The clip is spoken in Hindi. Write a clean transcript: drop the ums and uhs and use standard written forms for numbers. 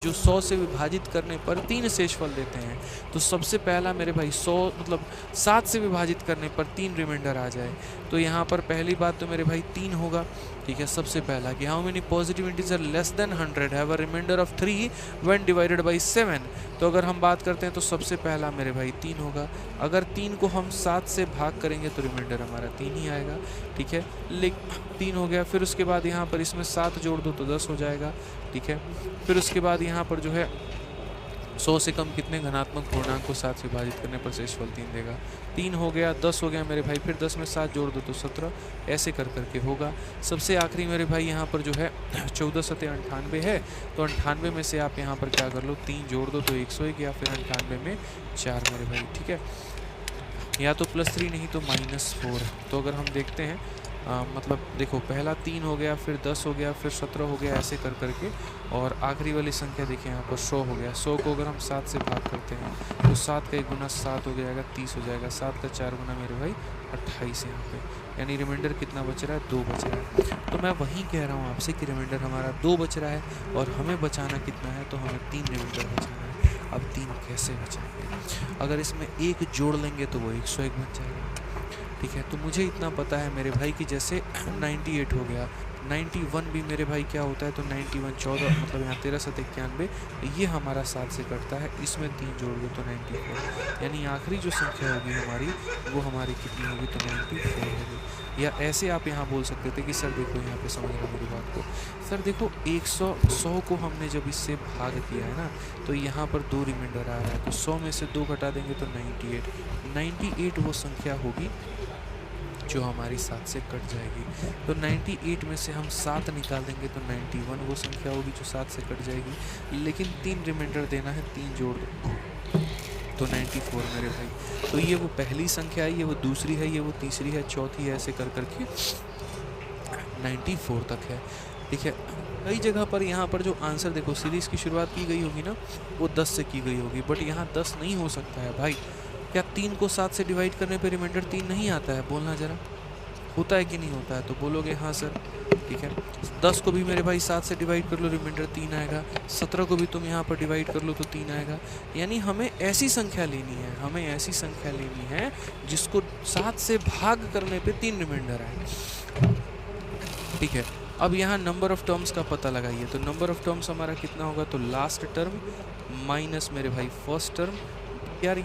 जो 100 से विभाजित करने पर 3 शेषफल देते हैं। तो सबसे पहला मेरे भाई 100 मतलब 7 से विभाजित करने पर 3 रिमाइंडर आ जाए, तो यहाँ पर पहली बात तो मेरे भाई 3 होगा। ठीक है, सबसे पहला कि how many positive integer less than 100 have a remainder of 3 when divided by 7। तो अगर हम बात करते हैं तो सबसे पहला मेरे भाई 3 होगा। अगर 3 को हम 7 से भाग करेंगे तो रिमाइंडर हमारा 3 ही आएगा। ठीक है, लेकिन 3 हो गया। फिर उसके बाद यहाँ पर इसमें 7 जोड़ दो तो 10 हो जाएगा। ठीक है, फिर उसके बाद यहाँ पर जो है 100 से कम कितने घनात्मक पूर्णांक को 7 से विभाजित करने पर शेषफल 3 देगा। 3 हो गया, 10 हो गया मेरे भाई, फिर 10 में 7 जोड़ दो तो 17, ऐसे कर करके होगा। सबसे आखिरी मेरे भाई यहाँ पर जो है 14 सतह 98 है, तो 98 में से आप यहाँ पर क्या कर लो, 3 जोड़ दो तो 101, या फिर 98 में 4 मेरे भाई। ठीक है, या तो +3 नहीं तो -4। तो अगर हम देखते हैं मतलब देखो, पहला 3 हो गया, फिर 10 हो गया, फिर 17 हो गया, ऐसे कर करके, और आखिरी वाली संख्या देखिए यहाँ पर 100 हो गया। 100 को अगर हम 7 से भाग करते हैं तो 7 का 1 गुना 7 हो जाएगा, 30 हो जाएगा। 7 का 4 गुना मेरे भाई 28 है यहाँ पे, यानी रिमाइंडर कितना बच रहा है, 2 बच रहा है। तो मैं वहीं कह रहा हूँ आपसे कि रिमाइंडर हमारा 2 बच रहा है, और हमें बचाना कितना है, तो हमें 3 रिमाइंडर बचाना है। अब 3 कैसे बचाएंगे? अगर इसमें 1 जोड़ लेंगे तो वो 101 बन जाएगा। ठीक है, तो मुझे इतना पता है मेरे भाई कि जैसे 98 हो गया, 91 भी मेरे भाई क्या होता है, तो 91 14 मतलब यहाँ 13 7 91, ये हमारा 7 से कटता है, इसमें 3 जोड़ दो तो 94, यानी आखिरी जो संख्या होगी हमारी वो हमारी कितनी होगी, तो 94 होगी। या ऐसे आप यहाँ बोल सकते थे कि सर देखो, यहाँ पे समझ रहे मेरी बात को, सर देखो 100 को हमने जब इससे भाग किया है ना, तो यहाँ पर 2 रिमाइंडर आ रहा है, तो 100 में से 2 घटा देंगे तो 98 वो संख्या होगी जो हमारी 7 से कट जाएगी। तो 98 में से हम 7 निकाल देंगे तो 91 वो संख्या होगी जो 7 से कट जाएगी। लेकिन 3 रिमाइंडर देना है, 3 जोड़ दो तो 94 मेरे भाई। तो ये वो पहली संख्या है, ये वो दूसरी है, ये वो तीसरी है, चौथी है, ऐसे कर करके 94 तक है। ठीक है, कई जगह पर यहाँ पर जो आंसर देखो, सीरीज की शुरुआत की गई होगी ना, वो 10 से की गई होगी, बट यहाँ 10 नहीं हो सकता है भाई। क्या 3 को 7 से डिवाइड करने पे रिमाइंडर 3 नहीं आता है? बोलना ज़रा, होता है कि नहीं होता है? तो बोलोगे हाँ सर। ठीक है, 10 को भी मेरे भाई 7 से डिवाइड कर लो, रिमाइंडर 3 आएगा। 17 को भी तुम यहाँ पर डिवाइड कर लो तो 3 आएगा। यानी हमें ऐसी संख्या लेनी है, हमें ऐसी संख्या लेनी है जिसको 7 से भाग करने पे 3 रिमाइंडर आए। ठीक है, अब यहाँ नंबर ऑफ टर्म्स का पता लगाइए। तो नंबर ऑफ टर्म्स हमारा कितना होगा, तो लास्ट टर्म माइनस मेरे भाई फर्स्ट टर्म। यार